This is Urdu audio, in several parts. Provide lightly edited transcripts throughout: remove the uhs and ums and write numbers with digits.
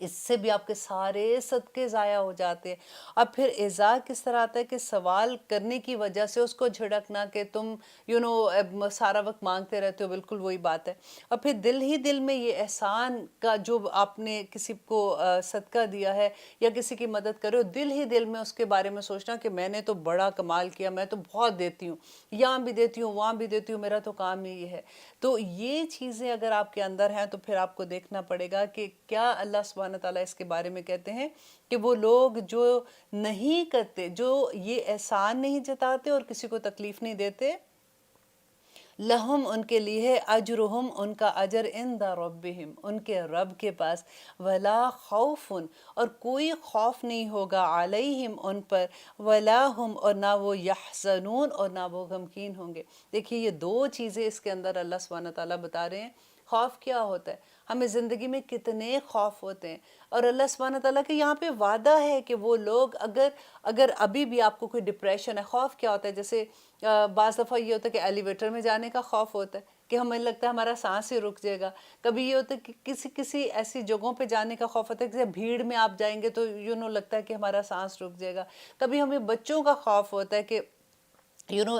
اس سے بھی آپ کے سارے صدقے ضائع ہو جاتے ہیں۔ اب پھر ایذا کس طرح آتا ہے کہ سوال کرنے کی وجہ سے اس کو جھڑکنا کہ تم سارا وقت مانگتے رہتے ہو، بالکل وہی بات ہے۔ اور پھر دل ہی دل میں یہ احسان کا جو آپ نے کسی کو صدقہ دیا ہے یا کسی کی مدد کرے ہو، دل ہی دل میں اس کے بارے میں سوچنا کہ میں نے تو بڑا کمال کیا، میں تو بہت دیتی ہوں، یہاں بھی دیتی ہوں وہاں بھی دیتی ہوں، میرا تو کام ہی یہ ہے۔ تو یہ چیزیں اگر آپ کے اندر ہیں تو پھر آپ کو دیکھنا پڑے گا کہ کیا اللہ سبحانہ تعالیٰ اس کے بارے میں کہتے ہیں کہ وہ لوگ جو نہیں کرتے، جو یہ احسان نہیں جتاتے اور کسی کو تکلیف نہیں دیتے، لہم ان کے لیے اجرہم ان کا اجر عند ربہم ان کے رب کے پاس، ولا خوف اور کوئی خوف نہیں ہوگا علیہم ان پر، ولا ہم اور نہ وہ یحزنون اور نہ وہ غمگین ہوں گے۔ دیکھیے یہ دو چیزیں اس کے اندر اللہ سبحانہ تعالیٰ بتا رہے ہیں۔ خوف کیا ہوتا ہے؟ ہمیں زندگی میں کتنے خوف ہوتے ہیں، اور اللہ سبحانہ تعالیٰ کے یہاں پہ وعدہ ہے کہ وہ لوگ اگر ابھی بھی آپ کو کوئی ڈپریشن ہے، خوف کیا ہوتا ہے؟ جیسے بعض دفعہ یہ ہوتا ہے کہ ایلیویٹر میں جانے کا خوف ہوتا ہے کہ ہمیں لگتا ہے ہمارا سانس ہی رک جائے گا۔ کبھی یہ ہوتا ہے کہ کسی ایسی جگہوں پہ جانے کا خوف ہوتا ہے کہ بھیڑ میں آپ جائیں گے تو لگتا ہے کہ ہمارا سانس رک جائے گا۔ کبھی ہمیں بچوں کا خوف ہوتا ہے کہ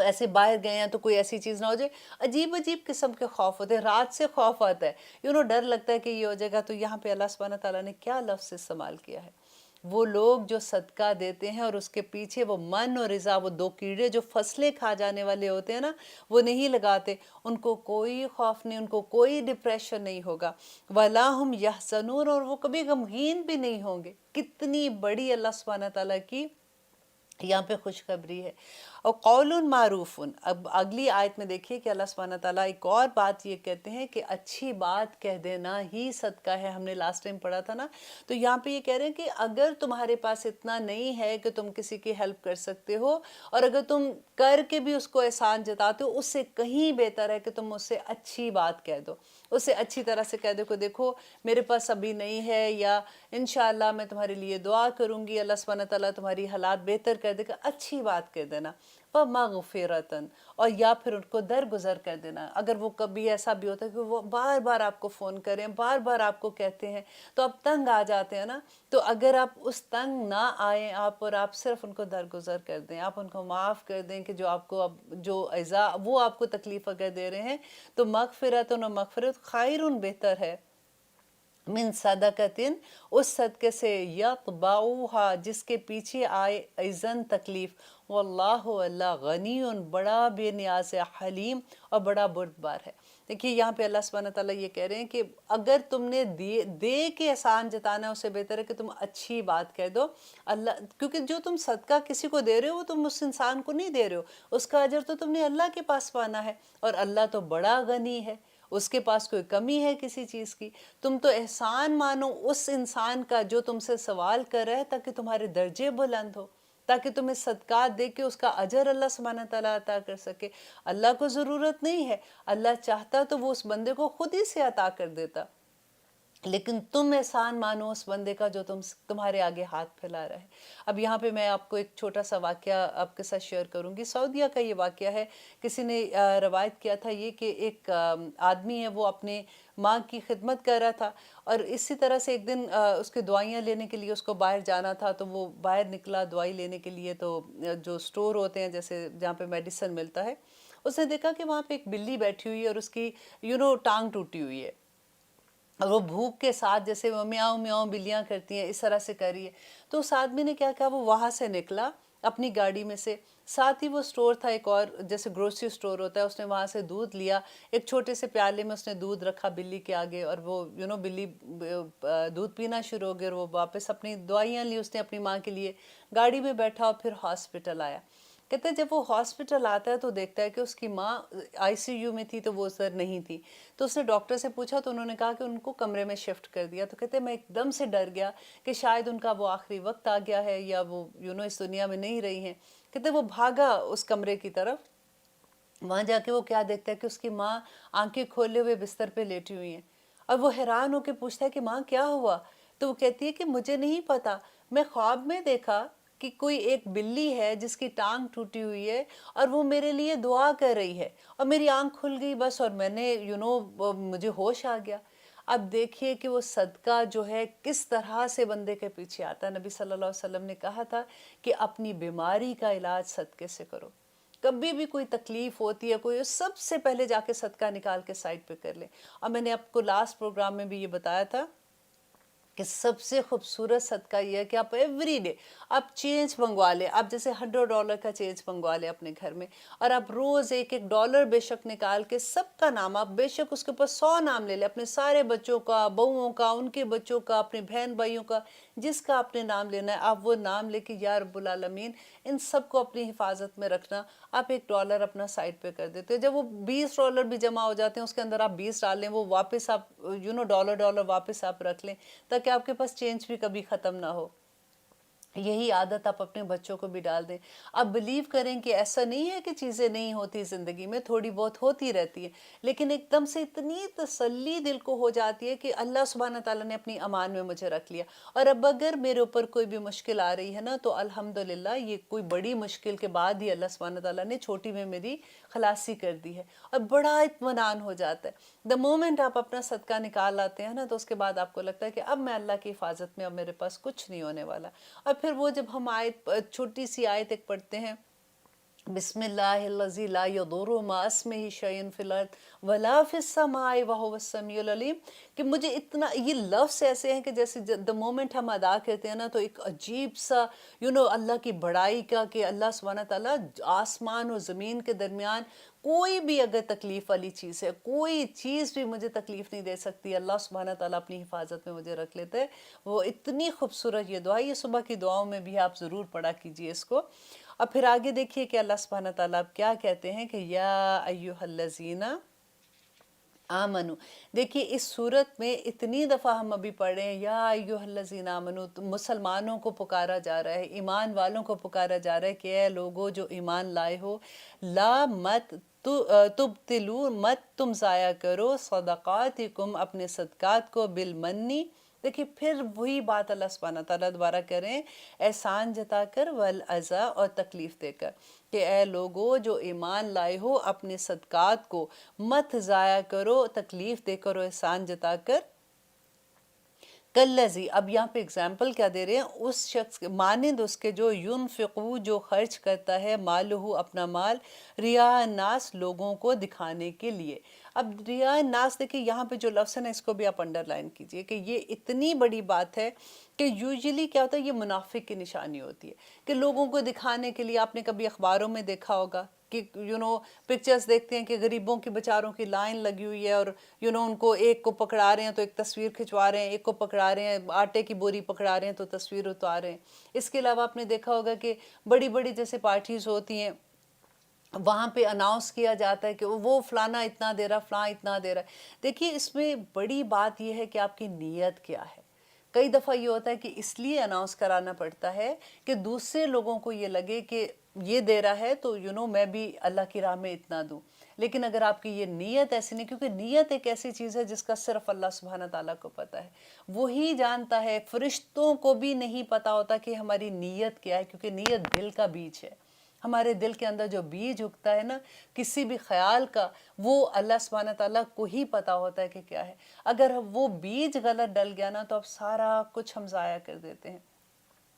ایسے باہر گئے ہیں تو کوئی ایسی چیز نہ ہو جائے۔ عجیب عجیب قسم کے خوف ہوتے ہیں، رات سے خوف آتا ہے، ڈر لگتا ہے کہ یہ ہو جائے گا۔ تو یہاں پہ اللہ سبحانہ تعالیٰ نے کیا لفظ استعمال کیا ہے؟ وہ لوگ جو صدقہ دیتے ہیں اور اس کے پیچھے وہ من اور رضا، وہ دو کیڑے جو فصلیں کھا جانے والے ہوتے ہیں نا، وہ نہیں لگاتے، ان کو کوئی خوف نہیں، ان کو کوئی ڈپریشن نہیں ہوگا۔ وَلَا هُمْ يَحْزَنُونَ اور وہ کبھی غمگین بھی نہیں ہوں گے۔ کتنی بڑی اللہ سبحانہ تعالیٰ کی یہاں پہ خوشخبری ہے۔ اور قول معروف، اب اگلی آیت میں دیکھیے کہ اللہ سبحانہ تعالیٰ ایک اور بات یہ کہتے ہیں کہ اچھی بات کہہ دینا ہی صدقہ ہے۔ ہم نے لاسٹ ٹائم پڑھا تھا نا، تو یہاں پہ یہ کہہ رہے ہیں کہ اگر تمہارے پاس اتنا نہیں ہے کہ تم کسی کی ہیلپ کر سکتے ہو، اور اگر تم کر کے بھی اس کو احسان جتاتے ہو، اس سے کہیں بہتر ہے کہ تم اس سے اچھی بات کہہ دو، اسے اچھی طرح سے کہہ دو کہ دیکھو میرے پاس ابھی نہیں ہے، یا انشاءاللہ میں تمہارے لیے دعا کروں گی، اللہ سبحانہ تعالیٰ تمہاری حالات بہتر کر دے گا۔ اچھی بات کہہ دینا، وَمَغْفِرَةً اور یا پھر ان کو درگزر کر دینا۔ اگر وہ کبھی ایسا بھی ہوتا ہے کہ وہ بار بار آپ کو فون کریں، بار بار آپ کو کہتے ہیں تو آپ تنگ آ جاتے ہیں نا، تو اگر آپ اس تنگ نہ آئیں اور آپ صرف ان کو درگزر کر دیں، آپ ان کو معاف کر دیں کہ جو آپ کو جو ایذا وہ آپ کو تکلیف اگر دے رہے ہیں، تو مغفرتن و مغفرت خیرن بہتر ہے، من صدقتن اس صدقے سے، یتبعوہا جس کے پیچھے آئے ایزن تکلیف، واللہ اللہ غنی بڑا بے نیاز ہے، حلیم اور بڑا بردبار ہے۔ دیکھیے یہاں پہ اللہ سبحانہ تعالیٰ یہ کہہ رہے ہیں کہ اگر تم نے دے کے احسان جتانا ہے، اس سے بہتر ہے کہ تم اچھی بات کہہ دو۔ اللہ کیونکہ جو تم صدقہ کسی کو دے رہے ہو وہ تم اس انسان کو نہیں دے رہے ہو، اس کا اجر تو تم نے اللہ کے پاس پانا ہے، اور اللہ تو بڑا غنی ہے، اس کے پاس کوئی کمی ہے کسی چیز کی۔ تم تو احسان مانو اس انسان کا جو تم سے سوال کر رہا ہے، تاکہ تمہارے درجے بلند ہو، تاکہ تمہیں صدقات دے کے اس کا اجر اللہ سبحانہ تعالیٰ عطا کر سکے۔ اللہ کو ضرورت نہیں ہے، اللہ چاہتا تو وہ اس بندے کو خود ہی سے عطا کر دیتا، لیکن تم احسان مانو اس بندے کا جو تمہارے آگے ہاتھ پھیلا رہا ہے۔ اب یہاں پہ میں آپ کو ایک چھوٹا سا واقعہ آپ کے ساتھ شیئر کروں گی۔ سعودیہ کا یہ واقعہ ہے، کسی نے روایت کیا تھا یہ کہ ایک آدمی ہے، وہ اپنے ماں کی خدمت کر رہا تھا، اور اسی طرح سے ایک دن اس کے دوائیاں لینے کے لیے اس کو باہر جانا تھا، تو وہ باہر نکلا دوائی لینے کے لیے، تو جو سٹور ہوتے ہیں جیسے جہاں پہ میڈیسن ملتا ہے، اس نے دیکھا کہ وہاں پہ ایک بلی بیٹھی ہوئی ہے اور اس کی ٹانگ ٹوٹی ہوئی ہے، اور وہ بھوک کے ساتھ جیسے وہ میاؤں میاؤں بلیاں کرتی ہیں اس طرح سے کر رہی ہے۔ تو اس آدمی نے کیا کہا، وہ وہاں سے نکلا اپنی گاڑی میں سے، ساتھ ہی وہ سٹور تھا ایک اور جیسے گروسری سٹور ہوتا ہے، اس نے وہاں سے دودھ لیا، ایک چھوٹے سے پیالے میں اس نے دودھ رکھا بلی کے آگے، اور وہ بلی دودھ پینا شروع ہو گئی، اور وہ واپس اپنی دوائیاں لی اس نے اپنی ماں کے لیے، گاڑی میں بیٹھا اور پھر ہاسپٹل آیا۔ کہتے ہیں جب وہ ہاسپٹل آتا ہے تو دیکھتا ہے کہ اس کی ماں آئی سی یو میں تھی، تو وہ ادھر نہیں تھی، تو اس نے ڈاکٹر سے پوچھا، تو انہوں نے کہا کہ ان کو کمرے میں شفٹ کر دیا۔ تو کہتے ہیں میں ایک دم سے ڈر گیا کہ شاید ان کا وہ آخری وقت آ گیا ہے، یا وہ اس دنیا میں نہیں رہی ہیں۔ کہتے ہیں وہ بھاگا اس کمرے کی طرف، وہاں جا کے وہ کیا دیکھتا ہے کہ اس کی ماں آنکھیں کھولے ہوئے بستر پہ لیٹی ہوئی ہیں، اور وہ حیران ہو کے پوچھتا ہے کہ ماں کیا ہوا؟ تو وہ کہتی ہے کہ مجھے نہیں پتا، میں خواب میں دیکھا کہ کوئی ایک بلی ہے جس کی ٹانگ ٹوٹی ہوئی ہے، اور وہ میرے لیے دعا کر رہی ہے، اور میری آنکھ کھل گئی بس، اور میں نے مجھے ہوش آ گیا۔ اب دیکھیے کہ وہ صدقہ جو ہے کس طرح سے بندے کے پیچھے آتا ہے. نبی صلی اللہ علیہ وسلم نے کہا تھا کہ اپنی بیماری کا علاج صدقے سے کرو. کبھی بھی کوئی تکلیف ہوتی ہے کوئی، سب سے پہلے جا کے صدقہ نکال کے سائڈ پہ کر لیں. اور میں نے آپ کو لاسٹ پروگرام میں بھی یہ بتایا تھا کہ سب سے خوبصورت صدقہ یہ ہے کہ آپ ایوری ڈے آپ چینج منگوا لیں. آپ جیسے $100 کا چینج منگوا لیں اپنے گھر میں، اور آپ روز $1 بے شک نکال کے سب کا نام، آپ بے شک اس کے اوپر 100 نام لے لیں، اپنے سارے بچوں کا، بہوؤں کا، ان کے بچوں کا، اپنے بہن بھائیوں کا، جس کا آپ نے نام لینا ہے آپ وہ نام لے کے یا رب العالمین ان سب کو اپنی حفاظت میں رکھنا. آپ $1 اپنا سائڈ پہ کر دیتے ہیں. جب وہ $20 بھی جمع ہو جاتے ہیں اس کے اندر آپ 20 ڈال لیں، وہ واپس آپ ڈالر واپس آپ رکھ لیں تاکہ آپ کے پاس چینج بھی کبھی ختم نہ ہو. یہی عادت آپ اپنے بچوں کو بھی ڈال دیں. آپ بلیو کریں کہ ایسا نہیں ہے کہ چیزیں نہیں ہوتی زندگی میں، تھوڑی بہت ہوتی رہتی ہے، لیکن ایک دم سے اتنی تسلی دل کو ہو جاتی ہے کہ اللہ سبحانہ تعالیٰ نے اپنی امان میں مجھے رکھ لیا. اور اب اگر میرے اوپر کوئی بھی مشکل آ رہی ہے نا تو الحمدللہ یہ کوئی بڑی مشکل کے بعد ہی اللہ سبحانہ تعالیٰ نے چھوٹی میں میری خلاصی کر دی ہے، اور بڑا اطمینان ہو جاتا ہے. دا مومنٹ آپ اپنا صدقہ نکال لاتے ہیں نا تو اس کے بعد آپ کو لگتا ہے کہ اب میں اللہ کی حفاظت میں، اب میرے پاس کچھ نہیں ہونے والا. اور پھر وہ جب ہم چھوٹی سی آیت ایک پڑھتے ہیں، بسم اللہ الذی لا یضر مع اسمہ شیء فی الارض ولا فی السماء وہو السمیع العلیم، کہ مجھے اتنا یہ لفظ ایسے ہیں کہ جیسے دا مومنٹ ہم ادا کرتے ہیں نا تو ایک عجیب سا اللہ کی بڑائی کا، کہ اللہ سبحانہ تعالیٰ آسمان و زمین کے درمیان کوئی بھی اگر تکلیف والی چیز ہے، کوئی چیز بھی مجھے تکلیف نہیں دے سکتی، اللہ سبحانہ تعالیٰ اپنی حفاظت میں مجھے رکھ لیتے ہیں. وہ اتنی خوبصورت یہ دعا، یہ صبح کی دعاؤں میں بھی آپ ضرور پڑھا کیجئے اس کو. اور پھر آگے دیکھیے کہ اللہ سبحانہ تعالیٰ کیا کہتے ہیں کہ یا ایھا الذین آمنو. دیکھیے اس صورت میں اتنی دفعہ ہم ابھی پڑھ رہے ہیں یا ایھا الذین آمنو، مسلمانوں کو پکارا جا رہا ہے، ایمان والوں کو پکارا جا رہا ہے کہ اے لوگو جو ایمان لائے ہو، لا مت تبتلو، مت تم ضائع کرو، صدقاتکم اپنے صدقات کو، بالمنی. دیکھیے پھر وہی بات اللہ سبحانہ تعالیٰ دوبارہ کریں، احسان جتا کر، والاذی اور تکلیف دے کر، کہ اے لوگو جو ایمان لائے ہو اپنے صدقات کو مت ضائع کرو، تکلیف دے کرو، احسان جتا کر. کلذی، اب یہاں پہ اگزامپل کیا دے رہے ہیں؟ اس شخص مانند اس کے جو ینفقو، جو خرچ کرتا ہے، مالہ اپنا مال، ریا الناس لوگوں کو دکھانے کے لیے. اب ریا الناس دیکھیں یہاں پہ جو لفظ ہے نا اس کو بھی آپ انڈر لائن کیجئے کہ یہ اتنی بڑی بات ہے کہ یوزلی کیا ہوتا ہے، یہ منافق کی نشانی ہوتی ہے کہ لوگوں کو دکھانے کے لیے. آپ نے کبھی اخباروں میں دیکھا ہوگا کہ پکچرز دیکھتے ہیں کہ غریبوں کی بیچاروں کی لائن لگی ہوئی ہے، اور ان کو ایک کو پکڑا رہے ہیں تو ایک تصویر کھنچوا رہے ہیں، ایک کو پکڑا رہے ہیں آٹے کی بوری پکڑا رہے ہیں تو تصویر اتار رہے ہیں. اس کے علاوہ آپ نے دیکھا ہوگا کہ بڑی بڑی جیسے پارٹیز ہوتی ہیں وہاں پہ اناؤنس کیا جاتا ہے کہ وہ فلانا اتنا دے رہا، فلاں اتنا دے رہا ہے. دیکھیے اس میں بڑی بات یہ ہے کہ آپ کی نیت کیا ہے. کئی دفعہ یہ ہوتا ہے کہ اس لیے اناؤنس کرانا پڑتا ہے کہ دوسرے لوگوں کو یہ لگے کہ یہ دے رہا ہے تو میں بھی اللہ کی راہ میں اتنا دوں. لیکن اگر آپ کی یہ نیت ایسی نہیں، کیونکہ نیت ایک ایسی چیز ہے جس کا صرف اللہ سبحانہ تعالیٰ کو پتہ ہے، وہی جانتا ہے. فرشتوں کو بھی نہیں پتہ ہوتا کہ ہماری نیت کیا ہے، کیونکہ نیت دل کا بیج ہے. ہمارے دل کے اندر جو بیج اگتا ہے نا کسی بھی خیال کا، وہ اللہ سبحانہ تعالیٰ کو ہی پتہ ہوتا ہے کہ کیا ہے. اگر وہ بیج غلط ڈل گیا نا تو اب سارا کچھ ہم ضائع کر دیتے ہیں.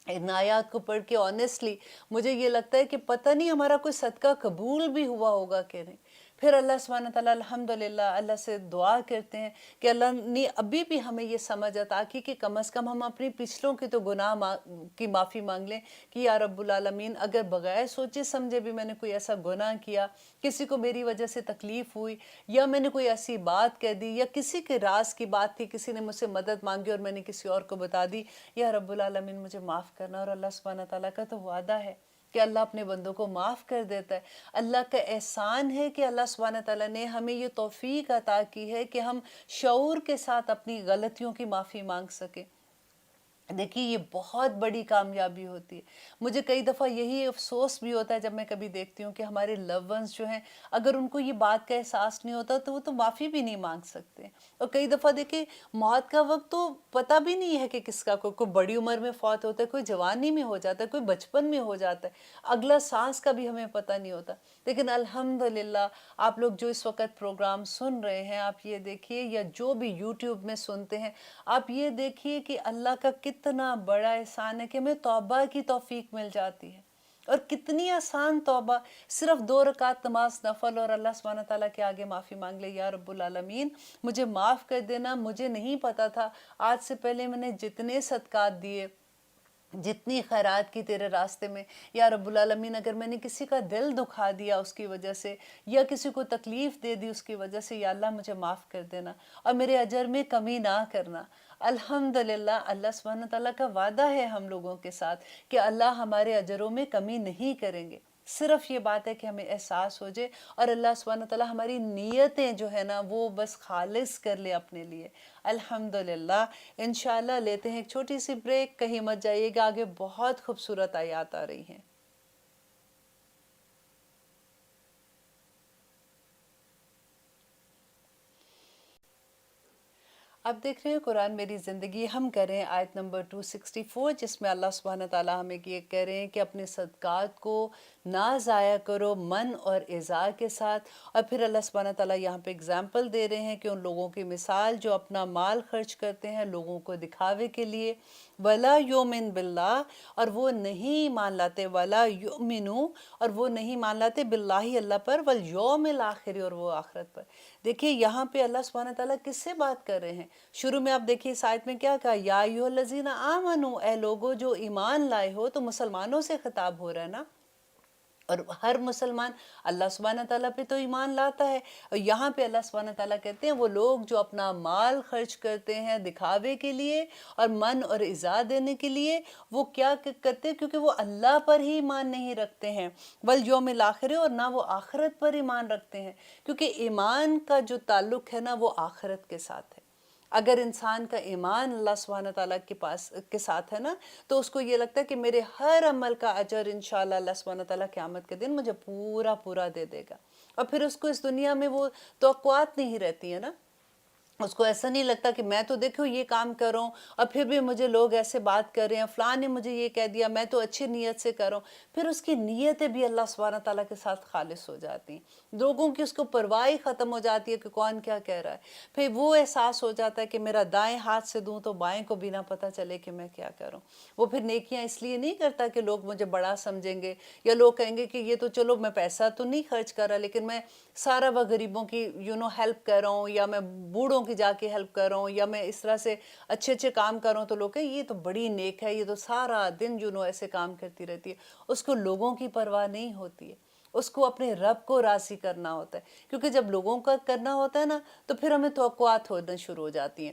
ان آیات کو پڑھ کے آنیسٹلی مجھے یہ لگتا ہے کہ پتہ نہیں ہمارا کوئی صدقہ قبول بھی ہوا ہوگا کہ نہیں. پھر اللہ سبحانہ تعالیٰ الحمدللہ اللہ سے دعا کرتے ہیں کہ اللہ نے ابھی بھی ہمیں یہ سمجھ عطا کی کہ کم از کم ہم اپنی پچھلوں کے تو گناہ کی معافی مانگ لیں کہ یا رب العالمین اگر بغیر سوچے سمجھے بھی میں نے کوئی ایسا گناہ کیا، کسی کو میری وجہ سے تکلیف ہوئی، یا میں نے کوئی ایسی بات کہہ دی، یا کسی کے راز کی بات تھی، کسی نے مجھ سے مدد مانگی اور میں نے کسی اور کو بتا دی، یا رب العالمین مجھے معاف کرنا. اور اللہ سبحانہ تعالیٰ کا تو وعدہ ہے کہ اللہ اپنے بندوں کو معاف کر دیتا ہے. اللہ کا احسان ہے کہ اللہ سبحانہ تعالیٰ نے ہمیں یہ توفیق عطا کی ہے کہ ہم شعور کے ساتھ اپنی غلطیوں کی معافی مانگ سکیں. دیکھیے یہ بہت بڑی کامیابی ہوتی ہے. مجھے کئی دفعہ یہی افسوس بھی ہوتا ہے جب میں کبھی دیکھتی ہوں کہ ہمارے لو ونس جو ہیں اگر ان کو یہ بات کا احساس نہیں ہوتا تو وہ تو معافی بھی نہیں مانگ سکتے. اور کئی دفعہ دیکھیں موت کا وقت تو پتہ بھی نہیں ہے کہ کس کا کوئی بڑی عمر میں فوت ہوتا ہے, کوئی جوانی میں ہو جاتا ہے, کوئی بچپن میں ہو جاتا ہے, اگلا سانس کا بھی ہمیں پتہ نہیں ہوتا. لیکن الحمدللہ آپ لوگ جو اس وقت پروگرام سن رہے ہیں آپ یہ دیکھیے, یا جو بھی یوٹیوب میں سنتے ہیں آپ یہ دیکھیے کہ اللہ کا کتنا بڑا احسان ہے کہ ہمیں توبہ کی توفیق مل جاتی ہے. اور کتنی آسان توبہ, صرف 2 رکعت نماز نفل اور اللہ سبحانہ تعالیٰ کے آگے معافی مانگ لے, یا رب العالمین مجھے معاف کر دینا, مجھے نہیں پتا تھا, آج سے پہلے میں نے جتنے صدقات دیے, جتنی خیرات کی تیرے راستے میں, یا رب العالمین اگر میں نے کسی کا دل دکھا دیا اس کی وجہ سے, یا کسی کو تکلیف دے دی اس کی وجہ سے, یا اللہ مجھے معاف کر دینا اور میرے اجر میں کمی نہ کرنا. الحمدللہ اللہ سبحانہ تعالیٰ کا وعدہ ہے ہم لوگوں کے ساتھ کہ اللہ ہمارے اجروں میں کمی نہیں کریں گے. صرف یہ بات ہے کہ ہمیں احساس ہو جائے اور اللہ سبحانہ تعالیٰ ہماری نیتیں جو ہے نا وہ بس خالص کر لے اپنے لیے. الحمدللہ. انشاءاللہ لیتے ہیں ایک چھوٹی سی بریک, کہیں مت جائیے گا, آگے بہت خوبصورت آیات آ رہی ہیں. اب دیکھ رہے ہیں قرآن میری زندگی, ہم کر رہے ہیں آیت نمبر 264 جس میں اللہ سبحانہ تعالیٰ ہمیں یہ کہہ رہے ہیں کہ اپنے صدقات کو نہ ضائع کرو من اور اعزا کے ساتھ. اور پھر اللہ سبحانہ تعالیٰ یہاں پہ اگزامپل دے رہے ہیں کہ ان لوگوں کی مثال جو اپنا مال خرچ کرتے ہیں لوگوں کو دکھاوے کے لیے, ولا یؤمن باللہ, اور وہ نہیں مان لاتے, ولا یؤمنو, اور وہ نہیں مان لاتے, باللہ اللہ پر, والیوم الآخر, اور وہ آخرت پر. دیکھیے یہاں پہ اللہ سبحانہ تعالیٰ کس سے بات کر رہے ہیں؟ شروع میں آپ دیکھیے اس آیت میں کیا کہا, یا ایھا الذین آمنو, اے لوگو جو ایمان لائے ہو. تو مسلمانوں سے خطاب ہو رہا ہے نا, اور ہر مسلمان اللہ سبحانہ تعالیٰ پہ تو ایمان لاتا ہے. اور یہاں پہ اللہ سبحانہ تعالیٰ کہتے ہیں وہ لوگ جو اپنا مال خرچ کرتے ہیں دکھاوے کے لیے اور من اور اعزا دینے کے لیے, وہ کیا کرتے ہیں, کیونکہ وہ اللہ پر ہی ایمان نہیں رکھتے ہیں, والیوم الآخر, اور نہ وہ آخرت پر ایمان رکھتے ہیں. کیونکہ ایمان کا جو تعلق ہے نا وہ آخرت کے ساتھ ہے. اگر انسان کا ایمان اللہ سبحانہ تعالیٰ کے ساتھ ہے نا تو اس کو یہ لگتا ہے کہ میرے ہر عمل کا اجر انشاءاللہ اللہ سبحانہ تعالیٰ قیامت کے دن مجھے پورا پورا دے دے گا. اور پھر اس کو اس دنیا میں وہ توقعات نہیں رہتی ہے نا, اس کو ایسا نہیں لگتا کہ میں تو دیکھو یہ کام کر رہا ہوں اور پھر بھی مجھے لوگ ایسے بات کر رہے ہیں, فلاں نے مجھے یہ کہہ دیا, میں تو اچھی نیت سے کر رہا ہوں. پھر اس کی نیتیں بھی اللہ سبحانہ تعالیٰ کے ساتھ خالص ہو جاتی ہیں, لوگوں کی اس کو پرواہ ختم ہو جاتی ہے کہ کون کیا کہہ رہا ہے. پھر وہ احساس ہو جاتا ہے کہ میرا دائیں ہاتھ سے دوں تو بائیں کو بھی نہ پتہ چلے کہ میں کیا کر رہا ہوں. وہ پھر نیکیاں اس لیے نہیں کرتا کہ لوگ مجھے بڑا سمجھیں گے, یا لوگ کہیں گے کہ یہ تو چلو میں پیسہ تو نہیں خرچ کر رہا لیکن میں سارا وہ غریبوں کی ہیلپ کر رہا ہوں, یا میں بوڑھوں کی جا کے ہیلپ کر رہا ہوں, یا میں اس طرح سے اچھے اچھے کام کر رہا ہوں, تو لوگ کہیں یہ تو بڑی نیک ہے, یہ تو سارا دن ایسے کام کرتی رہتی ہے. اس کو لوگوں کی پرواہ نہیں ہوتی ہے, اس کو اپنے رب کو راضی کرنا ہوتا ہے. کیونکہ جب لوگوں کا کرنا ہوتا ہے نا تو پھر ہمیں توقعات ہونا شروع ہو جاتی ہیں,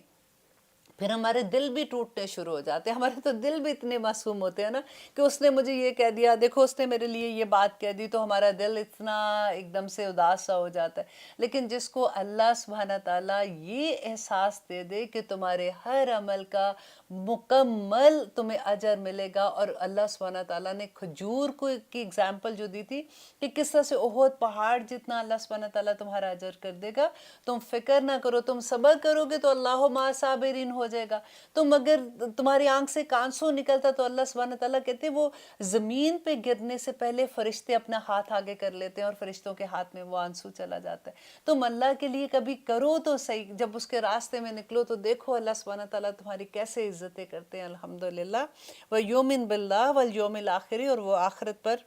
پھر ہمارے دل بھی ٹوٹنے شروع ہو جاتے ہیں. ہمارے تو دل بھی اتنے معصوم ہوتے ہیں نا کہ اس نے مجھے یہ کہہ دیا, دیکھو اس نے میرے لیے یہ بات کہہ دی, تو ہمارا دل اتنا ایک دم سے اداس سا ہو جاتا ہے. لیکن جس کو اللہ سبحانہ تعالیٰ یہ احساس دے دے کہ تمہارے ہر عمل کا مکمل تمہیں اجر ملے گا, اور اللہ سبحانہ تعالیٰ نے کھجور کی اگزامپل جو دی تھی کہ کس طرح سے احد پہاڑ جتنا اللہ سبحانہ تعالیٰ تمہارا اجر کر دے گا, تم فکر نہ کرو, تم صبر کرو گے تو اللہ مع صابرین ہو جائے گا. تم اگر تمہاری آنکھ سے کانسو نکلتا تو اللہ سبحانہ تعالیٰ کہتے ہیں وہ زمین پہ گرنے سے پہلے فرشتے اپنا ہاتھ آگے کر لیتے ہیں اور فرشتوں کے ہاتھ میں وہ آنسو چلا جاتا ہے. تم اللہ کے لیے کبھی کرو تو صحیح, جب اس کے راستے میں نکلو تو دیکھو اللہ سبحانہ تعالیٰ تمہاری کیسے عزتیں کرتے ہیں. الحمدللہ. وَيُؤْمِنْ بِاللَّهِ وَالْيَوْمِ الْآخِرِ, اور وہ آخرت پر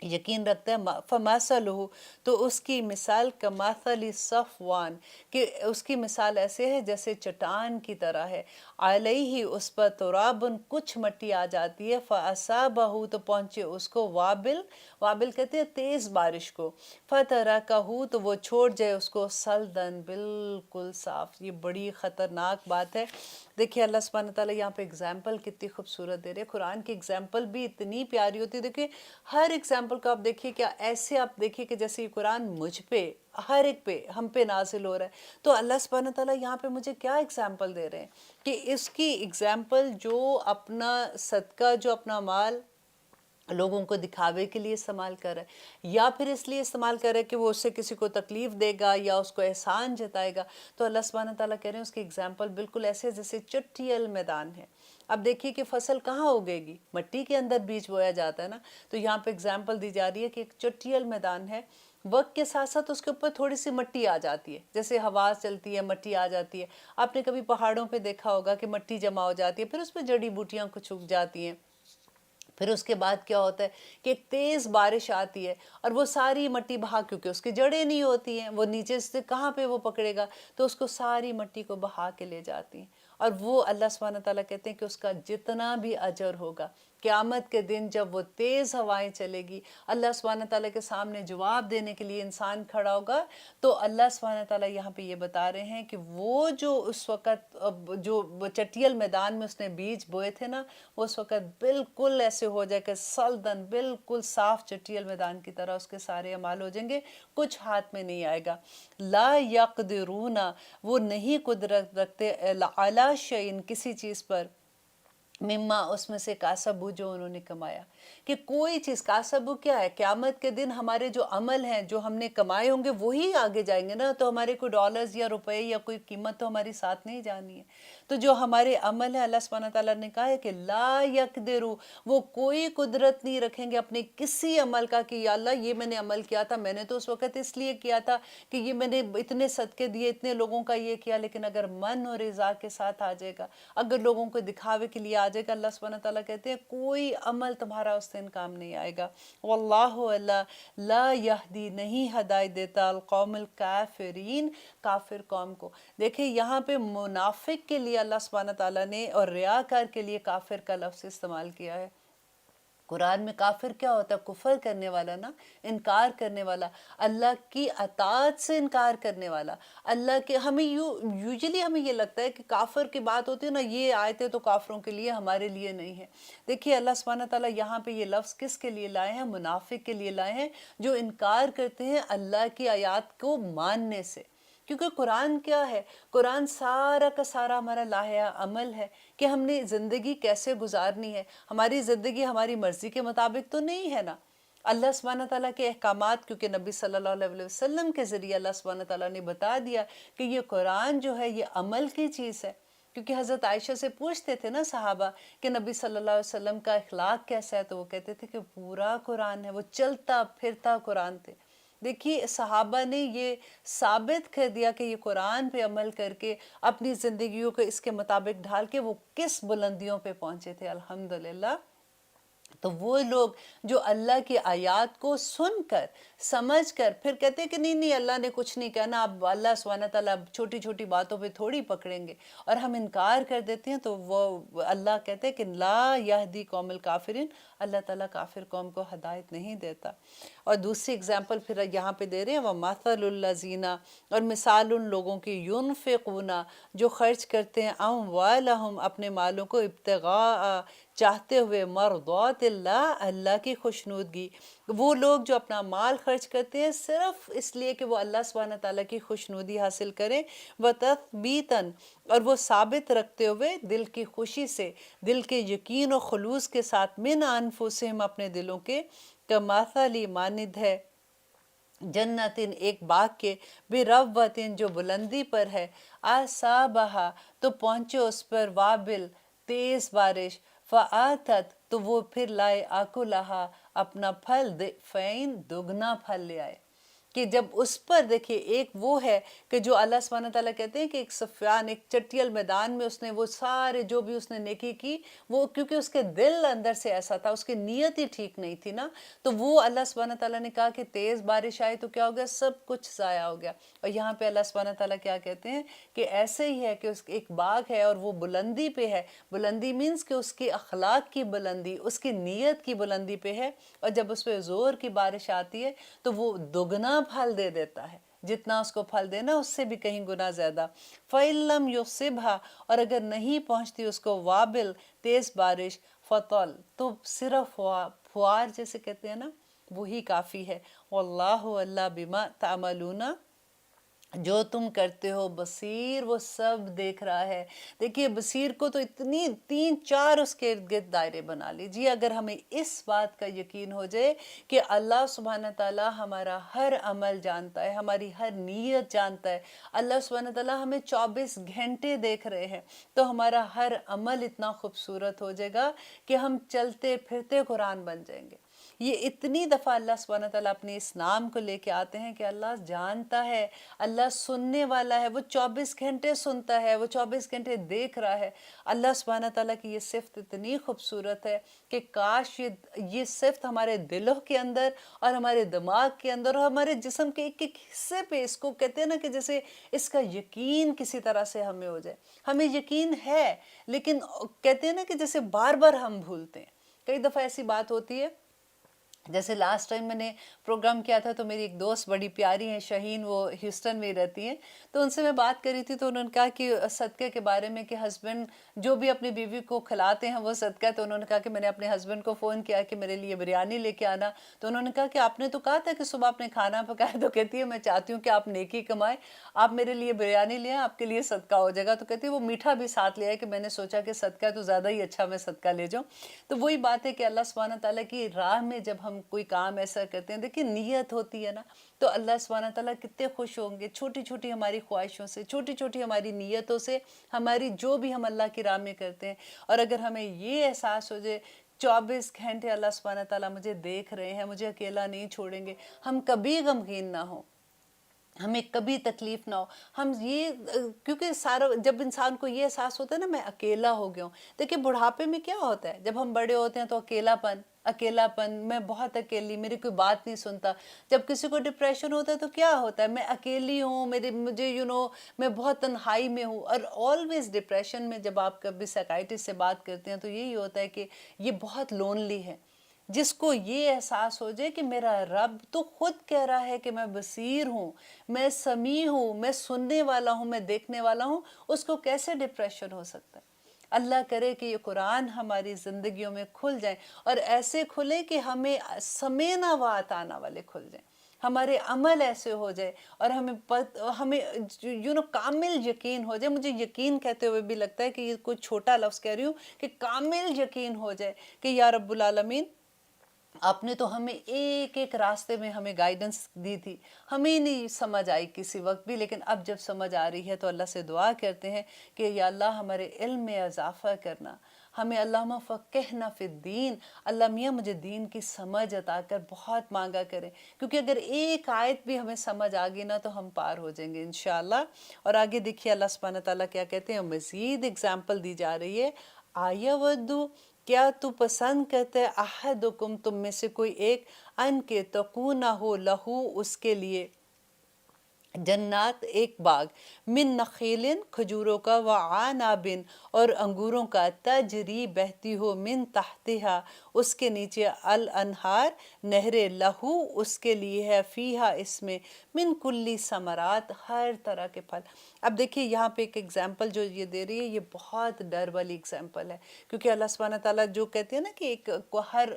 یقین رکھتا ہے. فَمَثَلُهُ, تو اس کی مثال کَمَثَلِ صَفْوَانٍ, کہ اس کی مثال ایسے ہے جیسے چٹان کی طرح ہے. علیہ, اس پر ترابن, کچھ مٹی آ جاتی ہے. فَأَصَابَهُ, تو پہنچے اس کو وابل, وابل کہتے ہیں تیز بارش کو. فَتَرَكَهُ, تو وہ چھوڑ جائے اس کو سلدن, بالکل صاف. یہ بڑی خطرناک بات ہے. دیکھیے اللہ سبحانہ تعالیٰ یہاں پہ اگزامپل کتنی خوبصورت دے رہے ہیں. قرآن کی اگزامپل بھی اتنی پیاری ہوتی ہے. دیکھیے ہر اگزامپل کو آپ دیکھیے کیا ایسے آپ دیکھیے کہ جیسے یہ قرآن مجھ پہ ہر ایک پہ ہم پہ نازل ہو رہا ہے. تو اللہ سبحانہ تعالیٰ یہاں پہ مجھے کیا اگزامپل دے رہے ہیں کہ اس کی اگزامپل جو اپنا صدقہ جو اپنا مال لوگوں کو دکھاوے کے لیے استعمال کر رہا ہے یا پھر اس لیے استعمال کر رہا ہے کہ وہ اس سے کسی کو تکلیف دے گا یا اس کو احسان جتائے گا. تو اللہ سبحانہ تعالیٰ کہہ رہے ہیں اس کی اگزامپل بالکل ایسے جیسے چٹیل میدان ہے. اب دیکھیے کہ فصل کہاں اگے گی؟ مٹی کے اندر بیج بویا جاتا ہے نا. تو یہاں پہ اگزامپل دی جا رہی ہے کہ ایک چٹیل میدان ہے، وقت کے ساتھ ساتھ اس کے اوپر تھوڑی سی مٹی آ جاتی ہے، جیسے ہوا چلتی ہے مٹی آ جاتی ہے. آپ نے کبھی پہاڑوں پہ دیکھا ہوگا کہ مٹی جمع ہو جاتی ہے، پھر اس پہ جڑی بوٹیاں کچھ اگ جاتی ہیں. پھر اس کے بعد کیا ہوتا ہے کہ ایک تیز بارش آتی ہے اور وہ ساری مٹی بہا، کیونکہ اس کی جڑیں نہیں ہوتی ہیں، وہ نیچے سے کہاں پہ وہ پکڑے گا، تو اس کو ساری مٹی کو بہا کے لے جاتی ہیں. اور وہ اللہ سبحانہ تعالیٰ کہتے ہیں کہ اس کا جتنا بھی اجر ہوگا قیامت کے دن جب وہ تیز ہوائیں چلے گی، اللہ سبحانہ تعالیٰ کے سامنے جواب دینے کے لیے انسان کھڑا ہوگا، تو اللہ سبحانہ تعالیٰ یہاں پہ یہ بتا رہے ہیں کہ وہ جو اس وقت جو چٹیل میدان میں اس نے بیج بوئے تھے نا، وہ اس وقت بالکل ایسے ہو جائے کہ سلدن بالکل صاف چٹیل میدان کی طرح اس کے سارے اعمال ہو جائیں گے، کچھ ہاتھ میں نہیں آئے گا. لا یقدرون، وہ نہیں قدرت رکھتے علی شیء کسی چیز پر، مما اس میں سے کاسبو جو انہوں نے کمایا. کہ کوئی چیز کاسبو کیا ہے؟ قیامت کے دن ہمارے جو عمل ہیں جو ہم نے کمائے ہوں گے وہی آگے جائیں گے نا. تو ہمارے کوئی ڈالرز یا روپے یا کوئی قیمت تو ہماری ساتھ نہیں جانی ہے. تو جو ہمارے عمل ہے اللہ سبحانہ تعالیٰ نے کہا ہے کہ لا یقدرو، وہ کوئی قدرت نہیں رکھیں گے اپنے کسی عمل کا کہ یا اللہ یہ میں نے عمل کیا تھا، میں نے تو اس وقت اس لیے کیا تھا کہ یہ میں نے اتنے صدقے دیے، اتنے لوگوں کا یہ کیا. لیکن اگر من اور رضا کے ساتھ آ جائے گا، اگر لوگوں کو دکھاوے کے لیے آ جائے گا، اللہ سبحانہ تعالیٰ کہتے ہیں کوئی عمل تمہارا اس دن کام نہیں آئے گا. واللہ اللہ لا یہدی، نہیں ہدایت دیتا، القوم الکافرین، کافر قوم کو. دیکھیں یہاں پہ منافق کے لیے اللہ سبحانہ تعالیٰ نے اور ریاکار کے لیے کافر کا لفظ استعمال کیا ہے. قرآن میں کافر کیا ہوتا ہے؟ کفر کرنے والا نا، انکار کرنے والا، اللہ کی اطاعت سے انکار کرنے والا. اللہ کے ہمیں یوزلی ہمیں یہ لگتا ہے کہ کافر کی بات ہوتی ہے نا، یہ آیتیں تو کافروں کے لیے، ہمارے لیے نہیں ہے. دیکھیے اللہ سبحانہ تعالیٰ یہاں پہ یہ لفظ کس کے لیے لائے ہیں؟ منافق کے لیے لائے ہیں، جو انکار کرتے ہیں اللہ کی آیات کو ماننے سے. کیونکہ قرآن کیا ہے؟ قرآن سارا کا سارا ہمارا لاہہ عمل ہے کہ ہم نے زندگی کیسے گزارنی ہے. ہماری زندگی ہماری مرضی کے مطابق تو نہیں ہے نا. اللہ سبحانہ تعالیٰ کے احکامات، کیونکہ نبی صلی اللہ علیہ وسلم کے ذریعے اللہ سبحانہ تعالیٰ نے بتا دیا کہ یہ قرآن جو ہے یہ عمل کی چیز ہے. کیونکہ حضرت عائشہ سے پوچھتے تھے نا صحابہ کہ نبی صلی اللہ علیہ وسلم کا اخلاق کیسا ہے، تو وہ کہتے تھے کہ پورا قرآن ہے، وہ چلتا پھرتا قرآن تھے. دیکھیے صحابہ نے یہ ثابت کر دیا کہ یہ قرآن پہ عمل کر کے اپنی زندگیوں کو اس کے مطابق ڈھال کے وہ کس بلندیوں پہ پہنچے تھے. الحمدللہ. تو وہ لوگ جو اللہ کی آیات کو سن کر سمجھ کر پھر کہتے ہیں کہ نہیں اللہ نے کچھ نہیں کہنا، اب اللہ سبحانہ تعالیٰ چھوٹی چھوٹی باتوں پہ تھوڑی پکڑیں گے، اور ہم انکار کر دیتے ہیں، تو وہ اللہ کہتے ہیں کہ لا یہدی قوم الکافرین، اللہ تعالیٰ کافر قوم کو ہدایت نہیں دیتا. اور دوسری اگزامپل پھر یہاں پہ دے رہے ہیں وَمَثَلُ الَّذِينَ، اور مثال ان لوگوں کی يُنْفِقُونَ جو خرچ کرتے ہیں أَمْوَالَهُمْ اپنے مالوں کو ابتغاء چاہتے ہوئے مرضات اللہ، اللہ کی خوشنودگی. وہ لوگ جو اپنا مال خرچ کرتے ہیں صرف اس لیے کہ وہ اللہ سبحانہ تعالیٰ کی خوشنودی حاصل کریں، وَتَثْبِيتًا اور وہ ثابت رکھتے ہوئے دل کی خوشی سے، دل کے یقین و خلوص کے ساتھ، من انفسہم اپنے دلوں کے، کمثل مانند ہے جنتن ایک باغ کے، بربوتن جو بلندی پر ہے، اصابہا تو پہنچے اس پر، وابل تیز بارش، فآتت تو وہ پھر لائے، آکلہا اپنا پھل، ضعفین دگنا پھل لے آئے. کہ جب اس پر دیکھیے ایک وہ ہے کہ جو اللہ سبحانہ تعالیٰ کہتے ہیں کہ ایک سفیان، ایک چٹیل میدان میں اس نے وہ سارے جو بھی اس نے نیکی کی، وہ کیونکہ اس کے دل اندر سے ایسا تھا، اس کی نیت ہی ٹھیک نہیں تھی نا، تو وہ اللہ سبحانہ تعالیٰ نے کہا کہ تیز بارش آئی تو کیا ہو گیا؟ سب کچھ ضائع ہو گیا. اور یہاں پہ اللہ سبحانہ تعالیٰ کیا کہتے ہیں کہ ایسے ہی ہے کہ اس ایک باغ ہے اور وہ بلندی پہ ہے. بلندی مینس کہ اس کی اخلاق کی بلندی، اس کی نیت کی بلندی پہ ہے، اور جب اس پہ زور کی بارش آتی ہے تو وہ دگنا پھل دے دیتا ہے. جتنا اس کو پھل دینا اس سے بھی کہیں گنا زیادہ. فَإِن لَمْ يُصِبْهَا، اور اگر نہیں پہنچتی اس کو وابل تیز بارش، فَطَل، تو صرف فوار جیسے کہتے ہیں نا وہی کافی ہے. واللہ، اللہ، بما تعملون، جو تم کرتے ہو، بصیر، وہ سب دیکھ رہا ہے. دیکھیے بصیر کو تو اتنی 3-4 اس کے ارد گرد دائرے بنا لیجیے. اگر ہمیں اس بات کا یقین ہو جائے کہ اللہ سبحانہ تعالیٰ ہمارا ہر عمل جانتا ہے، ہماری ہر نیت جانتا ہے، اللہ سبحانہ تعالیٰ ہمیں 24 گھنٹے دیکھ رہے ہیں، تو ہمارا ہر عمل اتنا خوبصورت ہو جائے گا کہ ہم چلتے پھرتے قرآن بن جائیں گے. یہ اتنی دفعہ اللہ سبحانہ تعالیٰ اپنے اس نام کو لے کے آتے ہیں کہ اللہ جانتا ہے، اللہ سننے والا ہے، وہ 24 گھنٹے سنتا ہے، وہ 24 گھنٹے دیکھ رہا ہے. اللہ سبحانہ تعالیٰ کی یہ صفت اتنی خوبصورت ہے کہ کاش یہ صفت ہمارے دلوں کے اندر اور ہمارے دماغ کے اندر اور ہمارے جسم کے ایک ایک حصے پہ، اس کو کہتے ہیں نا کہ جیسے اس کا یقین کسی طرح سے ہمیں ہو جائے. ہمیں یقین ہے لیکن کہتے ہیں نا کہ جیسے بار بار ہم بھولتے ہیں. کئی دفعہ ایسی بات ہوتی ہے، جیسے لاسٹ ٹائم میں نے پروگرام کیا تھا تو میری ایک دوست بڑی پیاری ہیں شاہین، وہ ہیوسٹن میں رہتی ہیں، تو ان سے میں بات کر رہی تھی تو انہوں نے کہا کہ صدقے کے بارے میں کہ ہسبینڈ جو بھی اپنی بیوی کو کھلاتے ہیں وہ صدقہ ہے. تو انہوں نے کہا کہ میں نے اپنے ہسبینڈ کو فون کیا کہ میرے لیے بریانی لے کے آنا. تو انہوں نے کہا کہ آپ نے تو کہا تھا کہ صبح آپ نے کھانا پکایا. تو کہتی ہے میں چاہتی ہوں کہ آپ نیکی کمائیں، آپ میرے لیے بریانی لے آئیں، آپ کے لیے صدقہ ہو جائے گا. تو کہتی ہے وہ میٹھا بھی ساتھ لے آئے کہ میں نے سوچا کہ صدقہ تو زیادہ ہی اچھا میں صدقہ لے جاؤں. تو وہی بات ہے کہ اللہ سبحانہ تعالیٰ کی راہ میں جب ہم کوئی کام ایسا کرتے ہیں، دیکھیں نیت ہوتی ہے نا، تو اللہ سبحانہ تعالیٰ کتنے خوش ہوں گے. چھوٹی چھوٹی ہماری خواہشوں سے، چھوٹی چھوٹی ہماری نیتوں سے، ہماری جو بھی ہم اللہ کی راہ میں کرتے ہیں، اور اگر ہمیں یہ احساس ہو جائے 24 گھنٹے اللہ سبحانہ تعالیٰ مجھے دیکھ رہے ہیں، مجھے اکیلا نہیں چھوڑیں گے، ہم کبھی غمگین نہ ہوں، ہمیں کبھی تکلیف نہ ہو. ہم یہ کیونکہ سارا جب انسان کو یہ احساس ہوتا ہے نا میں اکیلا ہو گیا ہوں. دیکھیں بڑھاپے میں کیا ہوتا ہے، جب ہم بڑے ہوتے ہیں تو اکیلاپن، میں بہت اکیلی، میری کوئی بات نہیں سنتا. جب کسی کو ڈپریشن ہوتا ہے تو کیا ہوتا ہے، میں اکیلی ہوں، مجھے میں بہت تنہائی میں ہوں. اور آلویز ڈپریشن میں جب آپ کبھی سائیکائٹسٹ سے بات کرتے ہیں تو یہی ہوتا ہے کہ یہ بہت لونلی ہے. جس کو یہ احساس ہو جائے کہ میرا رب تو خود کہہ رہا ہے کہ میں بصیر ہوں، میں سمیع ہوں، میں سننے والا ہوں، میں دیکھنے والا ہوں، اس کو کیسے ڈپریشن ہو سکتا ہے. اللہ کرے کہ یہ قرآن ہماری زندگیوں میں کھل جائیں، اور ایسے کھلے کہ ہمیں سمینا و اطانا والے کھل جائیں، ہمارے عمل ایسے ہو جائے اور ہمیں کامل یقین ہو جائے. مجھے یقین کہتے ہوئے بھی لگتا ہے کہ یہ کوئی چھوٹا لفظ کہہ رہی ہوں، کہ کامل یقین ہو جائے کہ یا رب العالمین آپ نے تو ہمیں ایک ایک راستے میں ہمیں گائیڈنس دی تھی، ہمیں نہیں سمجھ آئی کسی وقت بھی، لیکن اب جب سمجھ آ رہی ہے تو اللہ سے دعا کرتے ہیں کہ یا اللہ ہمارے علم میں اضافہ کرنا، ہمیں اللہم فقہنا فی الدین، اللہ میاں مجھے دین کی سمجھ عطا کر، بہت مانگا کریں. کیونکہ اگر ایک آیت بھی ہمیں سمجھ آگی نا تو ہم پار ہو جائیں گے انشاءاللہ. اور آگے دیکھیے اللہ سبحانہ تعالیٰ کیا کہتے ہیں، مزید اگزامپل دی جا رہی ہے. آیودو، کیا تو پسند کرتے ہے، احدکم، تم میں سے کوئی ایک، ان کے تکونہ ہو لہو، اس کے لیے، جنات، ایک باغ، من نخیل، کھجوروں کا، وعناب، اور انگوروں کا، تجری، بہتی ہو، من تحتہا، اس کے نیچے، الانہار، نہریں، لہو، اس کے لیے ہے، فیہا، اس میں، من کلی ثمرات، ہر طرح کے پھل. اب دیکھیے یہاں پہ ایک ایگزامپل جو یہ دے رہی ہے یہ بہت ڈر والی ایگزامپل ہے، کیونکہ اللہ سبحانہ تعالیٰ جو کہتے ہیں نا کہ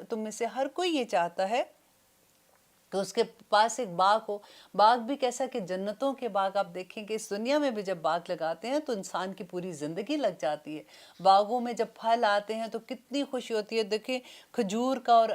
تم میں سے ہر کوئی یہ چاہتا ہے کہ اس کے پاس ایک باغ ہو. باغ بھی کیسا کہ جنتوں کے باغ. آپ دیکھیں کہ اس دنیا میں بھی جب باغ لگاتے ہیں تو انسان کی پوری زندگی لگ جاتی ہے. باغوں میں جب پھل آتے ہیں تو کتنی خوشی ہوتی ہے. دیکھیں کھجور کا اور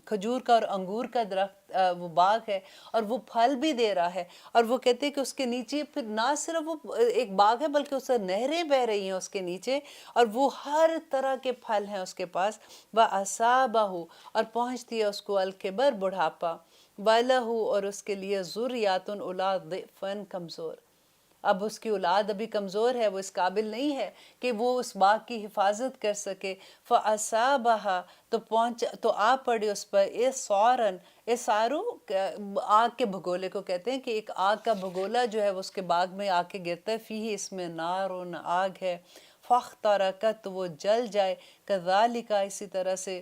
کھجور کا اور انگور کا درخت، وہ باغ ہے اور وہ پھل بھی دے رہا ہے. اور وہ کہتے ہیں کہ اس کے نیچے پھر نہ صرف وہ ایک باغ ہے بلکہ اس سے نہریں بہ رہی ہیں اس کے نیچے، اور وہ ہر طرح کے پھل ہیں اس کے پاس. وَأَصَابَهُ، اور پہنچتی ہے اس کو، الکبر، بڑھاپا، وَلَهُ، اور اس کے لیے، ذُرِّيَّةٌ، اولاد، ضِعْفًا، کمزور. اب اس کی اولاد ابھی کمزور ہے، وہ اس قابل نہیں ہے کہ وہ اس باغ کی حفاظت کر سکے. فَأَصَابَهَا، تو آ پڑے اس پر، اِعْصَارٌ، اِعْصَارُ آگ کے بھگولے کو کہتے ہیں، کہ ایک آگ کا بھگولا جو ہے وہ اس کے باغ میں آ کے گرتا ہے. فیہ، اس میں، نارٌ، آگ ہے. فاخترقت، وہ جل جائے. کذالک، اسی طرح سے،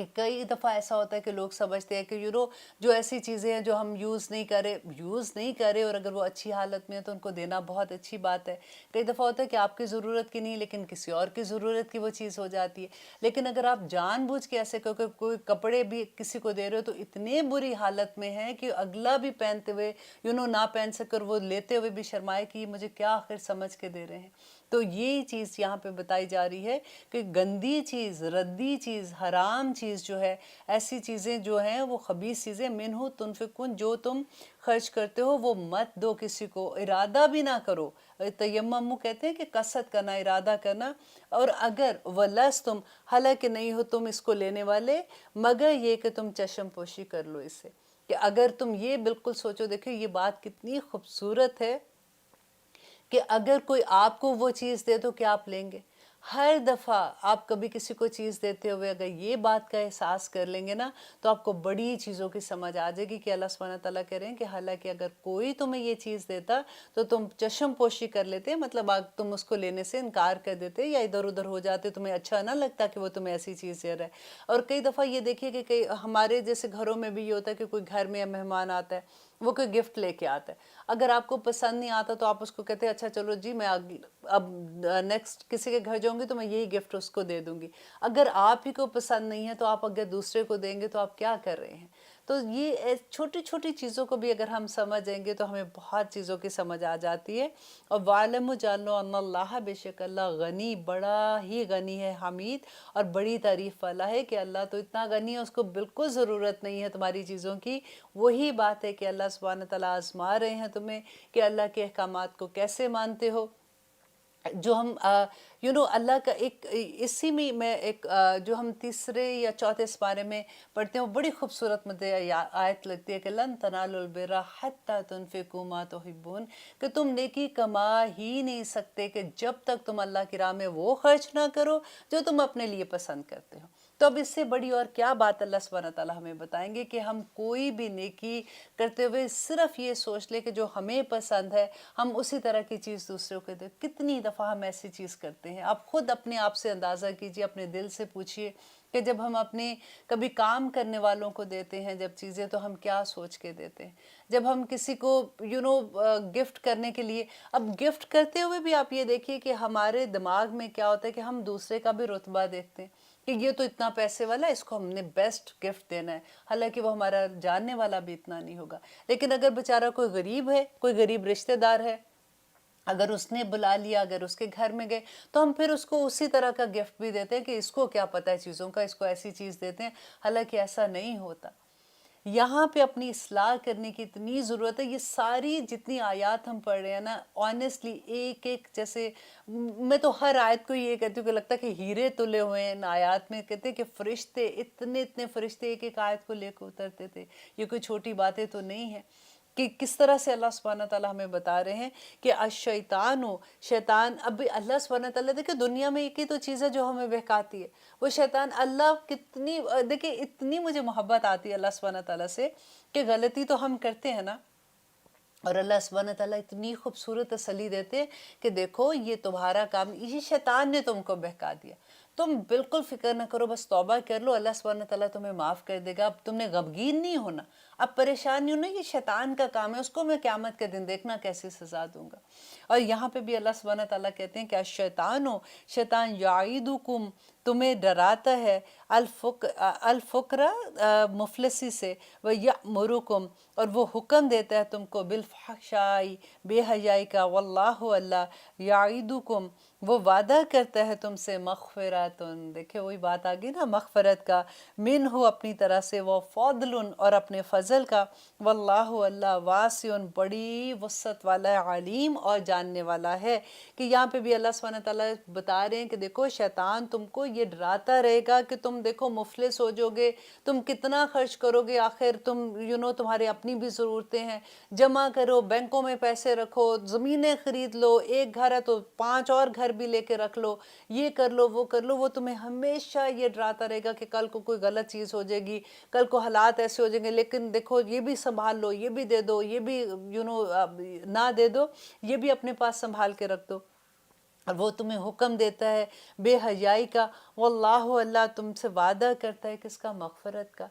کہ کئی دفعہ ایسا ہوتا ہے کہ لوگ سمجھتے ہیں کہ جو ایسی چیزیں ہیں جو ہم یوز نہیں کرے اور اگر وہ اچھی حالت میں ہے تو ان کو دینا بہت اچھی بات ہے. کئی دفعہ ہوتا ہے کہ آپ کی ضرورت کی نہیں لیکن کسی اور کی ضرورت کی وہ چیز ہو جاتی ہے. لیکن اگر آپ جان بوجھ کے ایسے کوئی کپڑے بھی کسی کو دے رہے ہو تو اتنے بری حالت میں ہیں کہ اگلا بھی پہنتے ہوئے نہ پہن سکے اور وہ لیتے ہوئے بھی شرمائے کہ یہ مجھے کیا آخر سمجھ کے دے رہے ہیں. تو یہ چیز یہاں پہ بتائی جا رہی ہے کہ گندی چیز، ردی چیز، حرام چیز جو ہے، ایسی چیزیں جو ہیں وہ خبیث چیزیں، منہو تنفقون، جو تم خرچ کرتے ہو وہ مت دو کسی کو، ارادہ بھی نہ کرو. تیمم کہتے ہیں کہ قصد کرنا، ارادہ کرنا. اور اگر وَلَسْتُمْ، حالانکہ نہیں ہو تم اس کو لینے والے، مگر یہ کہ تم چشم پوشی کر لو اس سے. کہ اگر تم یہ بالکل سوچو، دیکھو یہ بات کتنی خوبصورت ہے کہ اگر کوئی آپ کو وہ چیز دے تو کیا آپ لیں گے؟ ہر دفعہ آپ کبھی کسی کو چیز دیتے ہوئے اگر یہ بات کا احساس کر لیں گے نا تو آپ کو بڑی چیزوں کی سمجھ آ جائے گی کہ اللہ سبحانہ تعالیٰ کہہ رہے ہیں کہ حالانکہ اگر کوئی تمہیں یہ چیز دیتا تو تم چشم پوشی کر لیتے، مطلب تم اس کو لینے سے انکار کر دیتے یا ادھر ادھر ہو جاتے، تمہیں اچھا نہ لگتا کہ وہ تمہیں ایسی چیز دے رہا ہے. اور کئی دفعہ یہ دیکھیے کہ ہمارے جیسے گھروں میں بھی یہ ہوتا ہے کہ کوئی گھر میں مہمان آتا ہے، وہ کوئی گفٹ لے کے آتا ہے. اگر آپ کو پسند نہیں آتا تو آپ اس کو کہتے ہیں اچھا چلو جی میں اب نیکسٹ کسی کے گھر جاؤں گی تو میں یہی گفٹ اس کو دے دوں گی. اگر آپ ہی کو پسند نہیں ہے تو آپ اگر دوسرے کو دیں گے تو آپ کیا کر رہے ہیں؟ تو یہ چھوٹی چھوٹی چیزوں کو بھی اگر ہم سمجھیں گے تو ہمیں بہت چیزوں کی سمجھ آ جاتی ہے. اور وَعْلَمُوا جانو ان اللہ، بے شک اللہ غنی، بڑا ہی غنی ہے، حمید اور بڑی تعریف والا ہے. کہ اللہ تو اتنا غنی ہے، اس کو بالکل ضرورت نہیں ہے تمہاری چیزوں کی. وہی بات ہے کہ اللہ سبحانہ تعالیٰ آزما رہے ہیں تمہیں کہ اللہ کے احکامات کو کیسے مانتے ہو. جو ہم اللہ کا ایک اسی میں ایک جو ہم تیسرے یا چوتھے سپارے میں پڑھتے ہیں وہ بڑی خوبصورت مجھے آیت لگتی ہے کہ لن تنالوا البر حتی تنفقوا ما تحبون، کہ تم نیکی کما ہی نہیں سکتے کہ جب تک تم اللہ کی راہ میں وہ خرچ نہ کرو جو تم اپنے لیے پسند کرتے ہو. تو اب اس سے بڑی اور کیا بات اللہ سبحانہ تعالیٰ ہمیں بتائیں گے کہ ہم کوئی بھی نیکی کرتے ہوئے صرف یہ سوچ لے کہ جو ہمیں پسند ہے ہم اسی طرح کی چیز دوسروں کو دیں. کتنی دفعہ ہم ایسی چیز کرتے ہیں؟ آپ خود اپنے آپ سے اندازہ کیجئے، اپنے دل سے پوچھئے کہ جب ہم اپنے کبھی کام کرنے والوں کو دیتے ہیں جب چیزیں تو ہم کیا سوچ کے دیتے ہیں. جب ہم کسی کو گفٹ کرنے کے لیے، اب گفٹ کرتے ہوئے بھی آپ یہ دیکھیے کہ ہمارے دماغ میں کیا ہوتا ہے کہ ہم دوسرے کا بھی رتبہ دیکھتے ہیں کہ یہ تو اتنا پیسے والا ہے، اس کو ہم نے بیسٹ گفٹ دینا ہے، حالانکہ وہ ہمارا جاننے والا بھی اتنا نہیں ہوگا. لیکن اگر بیچارہ کوئی غریب ہے، کوئی غریب رشتہ دار ہے، اگر اس نے بلا لیا، اگر اس کے گھر میں گئے تو ہم پھر اس کو اسی طرح کا گفٹ بھی دیتے ہیں کہ اس کو کیا پتہ ہے چیزوں کا، اس کو ایسی چیز دیتے ہیں، حالانکہ ایسا نہیں ہوتا. یہاں پہ اپنی اصلاح کرنے کی اتنی ضرورت ہے. یہ ساری جتنی آیات ہم پڑھ رہے ہیں نا، آنیسٹلی ایک ایک، جیسے میں تو ہر آیت کو یہ کہتی ہوں کہ لگتا ہے کہ ہیرے تلے ہوئے ہیں ان آیات میں. کہتے ہیں کہ فرشتے، اتنے اتنے فرشتے ایک ایک آیت کو لے کے اترتے تھے. یہ کوئی چھوٹی باتیں تو نہیں ہیں کہ کس طرح سے اللہ سبحانہ تعالیٰ ہمیں بتا رہے ہیں کہ الشیطان، شیطان. اب اللہ سبحانہ تعالیٰ دیکھیں دنیا میں ایک ہی تو چیز ہے جو ہمیں بہکاتی ہے، وہ شیطان. اللہ کتنی، دیکھیں اتنی مجھے محبت آتی ہے اللہ سبحانہ تعالیٰ سے کہ غلطی تو ہم کرتے ہیں نا، اور اللہ سبحانہ تعالیٰ اتنی خوبصورت تسلی دیتے ہیں کہ دیکھو یہ تمہارا کام، یہ شیطان نے تم کو بہکا دیا، تم بالکل فکر نہ کرو، بس توبہ کر لو، اللہ سبحانہ تعالیٰ تمہیں معاف کر دے گا. اب تم نے غمگین نہیں ہونا، اب پریشان نہیں ہونا، یہ شیطان کا کام ہے، اس کو میں قیامت کے دن دیکھنا کیسی سزا دوں گا. اور یہاں پہ بھی اللہ سبحانہ تعالیٰ کہتے ہیں کہ الشیطان، شیطان یعیدکم، تمہیں ڈراتا ہے، الفقر، مفلسی سے، وَیَأْمُرُکم، اور وہ حکم دیتا ہے تم کو، بالفحشاء، بے حیائی کا، واللہ، اللہ، یعیدکم، وہ وعدہ کرتا ہے تم سے، مغفرات، دیکھیں وہی بات آگئی نا، مغفرت کا، منہ، اپنی طرح سے، وہ فضل، اور اپنے فضل کا، واللہ، اللہ، واسع، بڑی وسعت والا ہے، علیم، اور جاننے والا ہے. کہ یہاں پہ بھی اللہ سبحانہ تعالیٰ بتا رہے ہیں کہ دیکھو شیطان تم کو یہ ڈراتا رہے گا کہ تم دیکھو مفلس ہو جاؤ گے، تم کتنا خرچ کرو گے، آخر تم تمہارے اپنی بھی ضرورتیں ہیں، جمع کرو، بینکوں میں پیسے رکھو، زمینیں خرید لو، ایک گھر ہے تو 5 اور گھر بھی لے کے رکھ لو، یہ کر لو وہ کر لو. وہ تمہیں ہمیشہ یہ ڈراتا رہے گا کہ کل کو کوئی غلط چیز ہو جائے گی، کل کو حالات ایسے ہو جائیں گے، لیکن دیکھو یہ بھی سنبھال لو، یہ بھی دے دو، یہ بھی نہ دے دو، یہ بھی اپنے پاس سنبھال کے رکھ دو. اور وہ تمہیں حکم دیتا ہے بے حیائی کا، واللہ اللہ تم سے وعدہ کرتا ہے کس کا؟ مغفرت کا،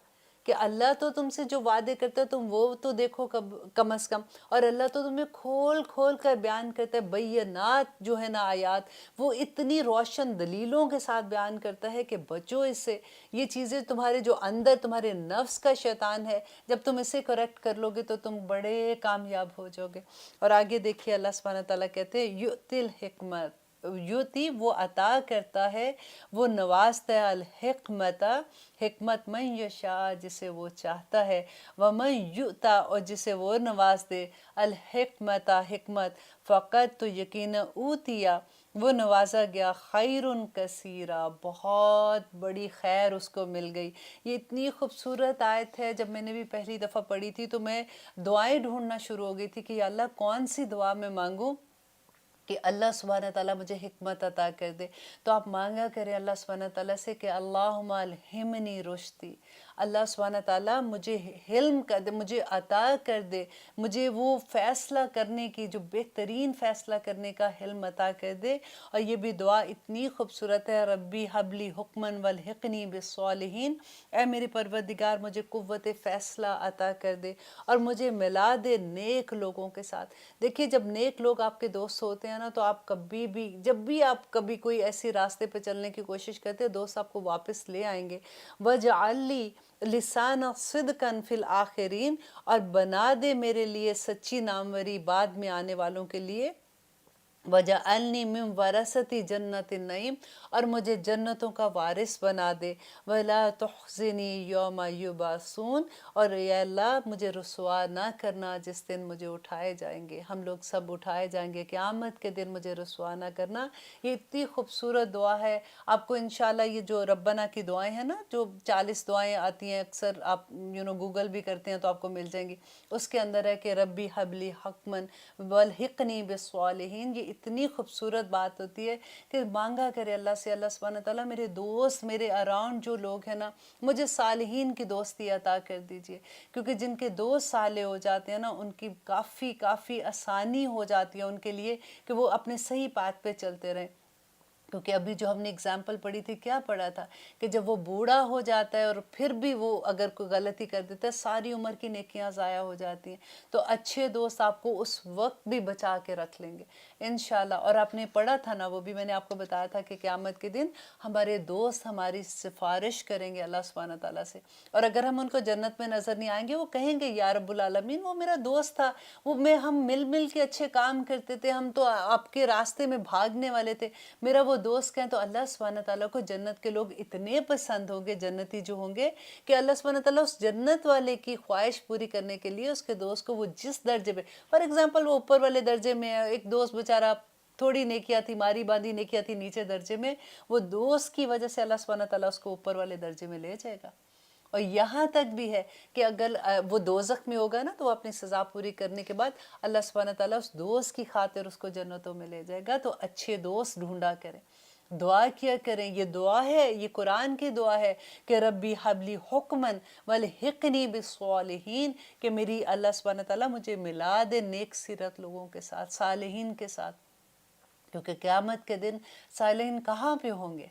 کہ اللہ تو تم سے جو وعدے کرتا ہے تم وہ تو دیکھو کم از کم، اور اللہ تو تمہیں کھول کھول کر بیان کرتا ہے، بینات جو ہے نا آیات، وہ اتنی روشن دلیلوں کے ساتھ بیان کرتا ہے کہ بچو اس سے، یہ چیزیں تمہارے جو اندر تمہارے نفس کا شیطان ہے، جب تم اسے کریکٹ کر لو گے تو تم بڑے کامیاب ہو جاؤ گے۔ اور آگے دیکھیے اللہ سبحانہ تعالیٰ کہتے ہیں یؤتی الحکمت، یوتی وہ عطا کرتا ہے، وہ نوازتا ہے، الحکمت حکمت، من یشاء جسے وہ چاہتا ہے، ومن یؤتا اور جسے وہ نواز دے، الحکمت حکمت، فقط تو یقینا اوتیا وہ نوازا گیا، خیر کثیرہ بہت بڑی خیر اس کو مل گئی۔ یہ اتنی خوبصورت آیت ہے، جب میں نے بھی پہلی دفعہ پڑھی تھی تو میں دعائیں ڈھونڈنا شروع ہو گئی تھی کہ یا اللہ کون سی دعا میں مانگوں کہ اللہ سبحانہ تعالیٰ مجھے حکمت عطا کر دے۔ تو آپ مانگا کریں اللہ سبحانہ تعالیٰ سے کہ اللہم الہمنی رشدی، اللہ سبحانہ تعالیٰ مجھے حلم کر دے، مجھے عطا کر دے، مجھے وہ فیصلہ کرنے کی، جو بہترین فیصلہ کرنے کا حلم عطا کر دے۔ اور یہ بھی دعا اتنی خوبصورت ہے، ربی حبلی حکمن والحقنی بالصالحین، اے میرے پروردگار مجھے قوت فیصلہ عطا کر دے اور مجھے ملا دے نیک لوگوں کے ساتھ۔ دیکھیے جب نیک لوگ آپ کے دوست ہوتے ہیں نا تو آپ کبھی بھی، جب بھی آپ کبھی کوئی ایسی راستے پہ چلنے کی کوشش کرتے ہیں، دوست آپ کو واپس لے آئیں گے۔ وَجْعَلْ لِي لِسَانَ صِدْقًا فِي الْآخِرِينَ، اور بنا دے میرے لیے سچی ناموری بعد میں آنے والوں کے لیے، وَجَعَلْنِي مِنْ وَرَثَةِ جَنَّةِ النَّعِيمِ، اور مجھے جنتوں کا وارث بنا دے، وَلَا تُخْزِنِي يَوْمَ يُبْعَثُونَ، اور یا اللہ مجھے رسوا نہ کرنا جس دن مجھے اٹھائے جائیں گے، ہم لوگ سب اٹھائے جائیں گے قیامت کے دن، مجھے رسوا نہ کرنا۔ یہ اتنی خوبصورت دعا ہے، آپ کو انشاءاللہ یہ جو ربنا کی دعائیں ہیں نا، جو 40 دعائیں آتی ہیں، اکثر آپ گوگل بھی کرتے ہیں تو آپ کو مل جائیں گی، اس کے اندر ہے کہ ربی حبلی حکمن والحقنی بالصالحین۔ یہ اتنی خوبصورت بات ہوتی ہے کہ مانگا کرے اللہ سے، اللہ سبحانہ تعالیٰ میرے دوست، میرے اراؤنڈ جو لوگ ہیں نا، مجھے صالحین کی دوستی عطا کر دیجئے، کیونکہ جن کے دوست صالح ہو جاتے ہیں نا، ان کی کافی آسانی ہو جاتی ہے ان کے لیے کہ وہ اپنے صحیح پاتھ پہ چلتے رہیں۔ کیونکہ ابھی جو ہم نے اگزامپل پڑھی تھی، کیا پڑھا تھا کہ جب وہ بوڑھا ہو جاتا ہے اور پھر بھی وہ اگر کوئی غلطی کر دیتا ہے، ساری عمر کی نیکیاں ضائع ہو جاتی ہیں۔ تو اچھے دوست آپ کو اس وقت بھی بچا کے رکھ لیں گے انشاءاللہ۔ اور آپ نے پڑھا تھا نا، وہ بھی میں نے آپ کو بتایا تھا کہ قیامت کے دن ہمارے دوست ہماری سفارش کریں گے اللہ سبحانہ تعالیٰ سے، اور اگر ہم ان کو جنت میں نظر نہیں آئیں گے، وہ کہیں گے یا رب العالمین وہ میرا دوست تھا، ہم مل کے اچھے کام کرتے تھے، ہم تو آپ کے راستے میں بھاگنے والے تھے، میرا وہ دوست کہیں۔ تو اللہ سبحانہ تعالیٰ کو جنت کے لوگ اتنے پسند ہوں گے، جنتی جو ہوں گے، کہ اللہ سبحانہ تعالیٰ اس جنت والے کی خواہش پوری کرنے کے لیے اس کے دوست کو وہ جس درجے پہ، فار ایگزامپل وہ اوپر والے درجے میں ہے، ایک دوست بیچارہ تھوڑی نیکیاں تھی، ماری باندھی نیکیاں تھی نیچے درجے میں، وہ دوست کی وجہ سے اللہ سبحانہ تعالیٰ اس کو اوپر والے درجے میں لے جائے گا۔ اور یہاں تک بھی ہے کہ اگر وہ دوزخ میں ہوگا نا، تو وہ اپنی سزا پوری کرنے کے بعد اللہ سبحانہ تعالیٰ اس دوست کی خاطر اس کو جنتوں میں لے جائے گا۔ تو اچھے دوست ڈھونڈا کریں، دعا کیا کریں۔ یہ دعا ہے، یہ قرآن کی دعا ہے کہ ربی حبلی حکمن والحقنی بالصالحین، کہ میری اللہ سبحانہ تعالیٰ مجھے ملا دے نیک سیرت لوگوں کے ساتھ، صالحین کے ساتھ، کیونکہ قیامت کے دن صالحین کہاں پہ ہوں گے؟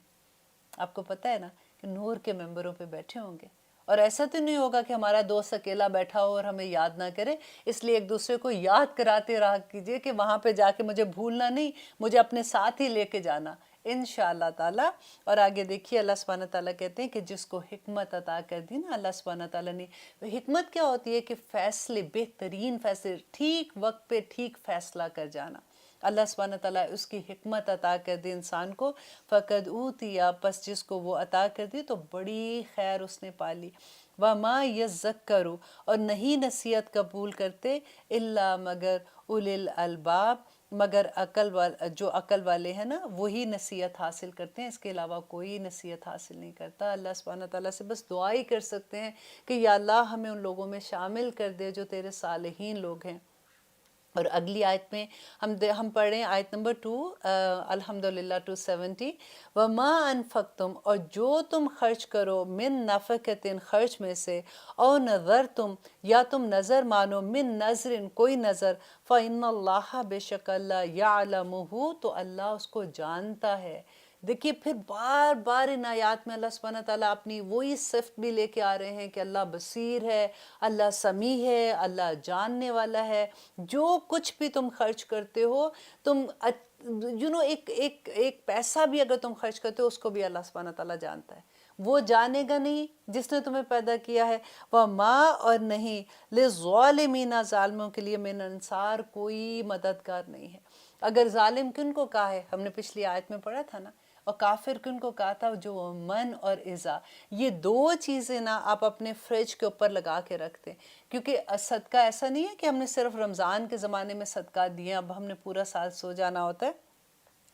آپ کو پتہ ہے نا کہ نور کے ممبروں پہ بیٹھے ہوں گے، اور ایسا تو نہیں ہوگا کہ ہمارا دوست اکیلا بیٹھا ہو اور ہمیں یاد نہ کرے، اس لیے ایک دوسرے کو یاد کراتے رہا کیجئے کہ وہاں پہ جا کے مجھے بھولنا نہیں، مجھے اپنے ساتھ ہی لے کے جانا انشاءاللہ تعالیٰ۔ اور آگے دیکھیے اللہ سبحانہ تعالیٰ کہتے ہیں کہ جس کو حکمت عطا کر دی نا اللہ سبحانہ تعالیٰ نے، حکمت کیا ہوتی ہے کہ فیصلے، بہترین فیصلے، ٹھیک وقت پہ ٹھیک فیصلہ کر جانا، اللہ سبحانہ تعالیٰ اس کی حکمت عطا کر دی انسان کو، فقد اوتیا، پس جس کو وہ عطا کر دی تو بڑی خیر اس نے پالی، وما یذکر، اور نہیں نصیحت قبول کرتے، الا مگر اولی الالباب، مگر جو عقل والے ہیں نا وہی نصیحت حاصل کرتے ہیں، اس کے علاوہ کوئی نصیحت حاصل نہیں کرتا۔ اللہ سبحانہ تعالیٰ سے بس دعا ہی کر سکتے ہیں کہ یا اللہ ہمیں ان لوگوں میں شامل کر دے جو تیرے صالحین لوگ ہیں۔ اور اگلی آیت میں ہم پڑھ رہے ہیں آیت نمبر 2 الحمدللہ 270 وما انفقتم، اور جو تم خرچ کرو من نفقتن، خرچ میں سے، او نظر تم، یا تم نظر مانو، من نظر، کوئی نظر، فإن اللہ، بے شک اللہ، یعلمہ، تو اللہ اس کو جانتا ہے۔ دیکھیے پھر بار بار ان آیات میں اللہ سبحانہ تعالیٰ اپنی وہی صفت بھی لے کے آ رہے ہیں کہ اللہ بصیر ہے، اللہ سمیع ہے، اللہ جاننے والا ہے۔ جو کچھ بھی تم خرچ کرتے ہو، تم ایک پیسہ بھی اگر تم خرچ کرتے ہو، اس کو بھی اللہ سبحانہ تعالیٰ جانتا ہے۔ وہ جانے گا نہیں جس نے تمہیں پیدا کیا ہے، وَمَا، اور نہیں، لِلظَّالِمِينَ، ظالموں کے لیے، من انصار، کوئی مددگار نہیں ہے۔ اگر ظالم کن کو کہا ہے، ہم نے پچھلی آیت میں پڑھا تھا نا، اور کافر کن کو کہا تھا، جو من اور اذا، یہ دو چیزیں نا آپ اپنے فریج کے اوپر لگا کے رکھتے ہیں، کیونکہ صدقہ ایسا نہیں ہے کہ ہم نے صرف رمضان کے زمانے میں صدقہ دیے، اب ہم نے پورا سال سو جانا ہوتا ہے۔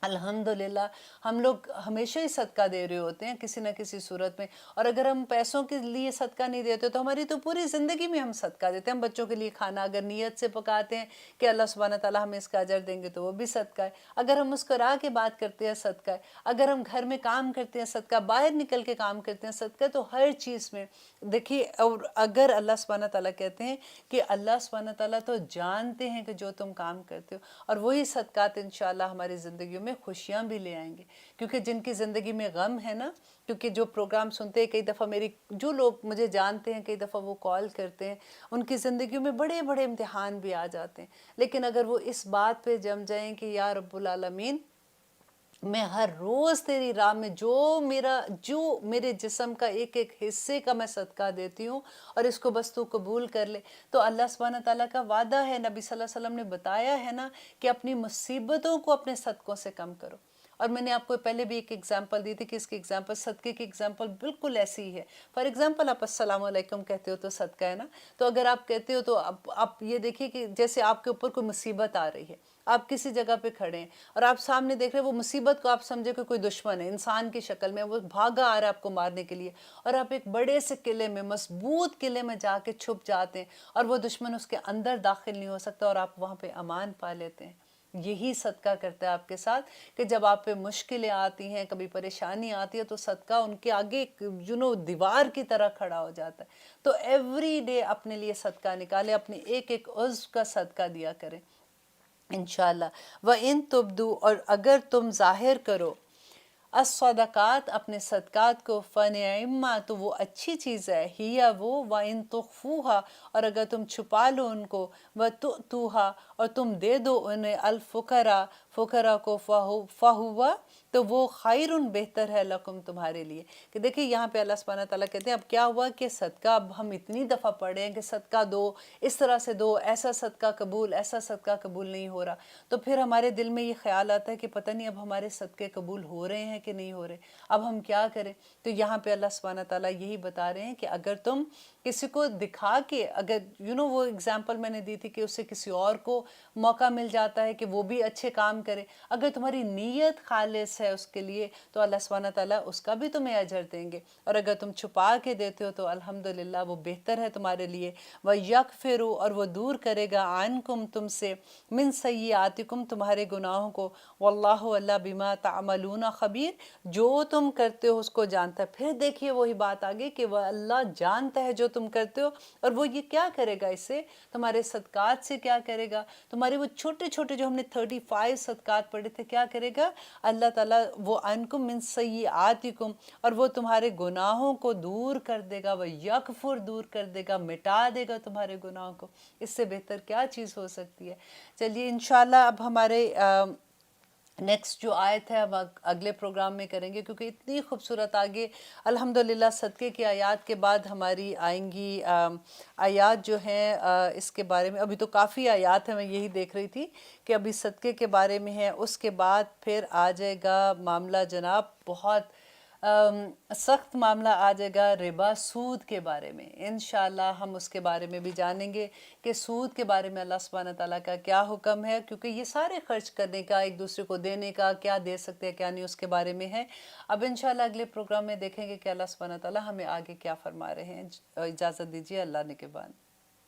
الحمدللہ ہم لوگ ہمیشہ ہی صدقہ دے رہے ہوتے ہیں کسی نہ کسی صورت میں، اور اگر ہم پیسوں کے لیے صدقہ نہیں دیتے تو ہماری تو پوری زندگی میں ہم صدقہ دیتے ہیں۔ ہم بچوں کے لیے کھانا اگر نیت سے پکاتے ہیں کہ اللہ سبحانہ تعالیٰ ہمیں اس کا اجر دیں گے تو وہ بھی صدقہ ہے، اگر ہم مسکرا کے بات کرتے ہیں صدقہ ہے، اگر ہم گھر میں کام کرتے ہیں صدقہ، باہر نکل کے کام کرتے ہیں صدقہ، تو ہر چیز میں دیکھیے۔ اور اگر اللہ سبحانہ تعالیٰ کہتے ہیں کہ اللہ سبحانہ تعالیٰ تو جانتے ہیں کہ جو تم کام کرتے ہو، اور وہی صدقات انشاءاللہ ہماری زندگیوں میں خوشیاں بھی لے آئیں گے، کیونکہ جن کی زندگی میں غم ہے نا، کیونکہ جو پروگرام سنتے ہیں، کئی دفعہ جو لوگ مجھے جانتے ہیں، کئی دفعہ وہ کال کرتے ہیں، ان کی زندگیوں میں بڑے بڑے امتحان بھی آ جاتے ہیں، لیکن اگر وہ اس بات پہ جم جائیں کہ یا رب العالمین، میں ہر روز تیری راہ میں جو میرے جسم کا ایک ایک حصے کا میں صدقہ دیتی ہوں، اور اس کو بس تو قبول کر لے، تو اللہ سبحانہ تعالیٰ کا وعدہ ہے، نبی صلی اللہ علیہ وسلم نے بتایا ہے نا کہ اپنی مصیبتوں کو اپنے صدقوں سے کم کرو۔ اور میں نے آپ کو پہلے بھی ایک ایگزامپل دی تھی کہ اس کی ایگزامپل، صدقے کی ایگزامپل بالکل ایسی ہی ہے۔ فار ایگزامپل آپ السلام علیکم کہتے ہو تو صدقہ ہے نا، تو اگر آپ کہتے ہو تو آپ یہ دیکھیے کہ جیسے آپ کے اوپر کوئی مصیبت آ رہی ہے، آپ کسی جگہ پہ کھڑے ہیں اور آپ سامنے دیکھ رہے ہیں وہ مصیبت کو، آپ سمجھے کہ کوئی دشمن ہے انسان کی شکل میں، وہ بھاگا آ رہا ہے آپ کو مارنے کے لیے، اور آپ ایک بڑے سے قلعے میں، مضبوط قلعے میں جا کے چھپ جاتے ہیں، اور وہ دشمن اس کے اندر داخل نہیں ہو سکتا، اور آپ وہاں پہ امان پا لیتے ہیں۔ یہی صدقہ کرتا ہے آپ کے ساتھ، کہ جب آپ پہ مشکلیں آتی ہیں، کبھی پریشانی آتی ہے، تو صدقہ ان کے آگے دیوار کی طرح کھڑا ہو جاتا ہے۔ تو ایوری ڈے اپنے لیے صدقہ نکالے، اپنے ایک ایک عضو کا صدقہ دیا کریں انشاءاللہ۔ وَإِن تُبْدُوا، اور اگر تم ظاہر کرو، الصدقات، اپنے صدقات کو، فَنِعِمَّا، تو وہ اچھی چیز ہے، ہِیَ، وہ، وَإِن تُخْفُوهَا، اور اگر تم چھپا لو ان کو، وَتُؤْتُوهَا، اور تم دے دو انہیں، الفقراء، فقراء کو، فَهُوَ، تو وہ خیر، بہتر ہے، لکم، تمہارے لیے۔ کہ دیکھیں یہاں پہ اللہ سبحانہ تعالیٰ کہتے ہیں اب کیا ہوا کہ صدقہ، اب ہم اتنی دفعہ پڑھ رہے ہیں کہ صدقہ دو، اس طرح سے دو، ایسا صدقہ قبول، ایسا صدقہ قبول نہیں ہو رہا، تو پھر ہمارے دل میں یہ خیال آتا ہے کہ پتہ نہیں اب ہمارے صدقے قبول ہو رہے ہیں کہ نہیں ہو رہے، اب ہم کیا کریں؟ تو یہاں پہ اللہ سبحانہ تعالیٰ یہی بتا رہے ہیں کہ اگر تم کسی کو دکھا کے، اگر وہ ایگزامپل میں نے دی تھی کہ اس سے کسی اور کو موقع مل جاتا ہے کہ وہ بھی اچھے کام کرے، اگر تمہاری نیت خالص ہے اس کے لیے، تو اللہ سبحانہ تعالیٰ اس کا بھی تمہیں اجر دیں گے، اور اگر تم چھپا کے دیتے ہو تو الحمدللہ وہ بہتر ہے تمہارے لیے۔ وَيَغْفِرُ، اور وہ دور کرے گا، عَنْكُمْ، تم سے، مِنْ سَيِّئَاتِكُمْ، تمہارے گناہوں کو، وَاللَّهُ، اللہ، بِمَا تَعْمَلُونَ خبیر، جو تم کرتے ہو اس کو جانتا ہے۔ پھر دیکھیے وہی بات آگے کہ وہ اللہ جانتا ہے جو تم کرتے ہو، اور وہ یہ کیا کرے گا، اس سے تمہارے صدقات سے کیا کرے گا، تمہارے وہ چھوٹے چھوٹے جو ہم نے 35 صدقات پڑھے تھے، کیا کرے گا اللہ تعالیٰ، وہ عَنْكُمْ مِنْ سَيِّئَاتِكُمْ، اور وہ تمہارے گناہوں کو دور کر دے گا، وہ یغفر، دور کر دے گا، مٹا دے گا تمہارے گناہوں کو۔ اس سے بہتر کیا چیز ہو سکتی ہے؟ چلیے انشاءاللہ اب ہمارے نیکسٹ جو آیت ہے ہم اگلے پروگرام میں کریں گے، کیونکہ اتنی خوبصورت آگے الحمدللہ صدقے کی آیات کے بعد ہماری آئیں گی آیات جو ہیں اس کے بارے میں۔ ابھی تو کافی آیات ہیں، میں یہی دیکھ رہی تھی کہ ابھی صدقے کے بارے میں ہے، اس کے بعد پھر آ جائے گا معاملہ جناب بہت سخت معاملہ آ جائے گا، ربا، سود کے بارے میں۔ انشاءاللہ ہم اس کے بارے میں بھی جانیں گے کہ سود کے بارے میں اللہ سبحانہ تعالیٰ کا کیا حکم ہے، کیونکہ یہ سارے خرچ کرنے کا، ایک دوسرے کو دینے کا، کیا دے سکتے ہیں کیا نہیں، اس کے بارے میں ہے۔ اب انشاءاللہ اگلے پروگرام میں دیکھیں گے کہ اللہ سبحانہ تعالیٰ ہمیں آگے کیا فرما رہے ہیں۔ اجازت دیجیے، اللہ نگہبان۔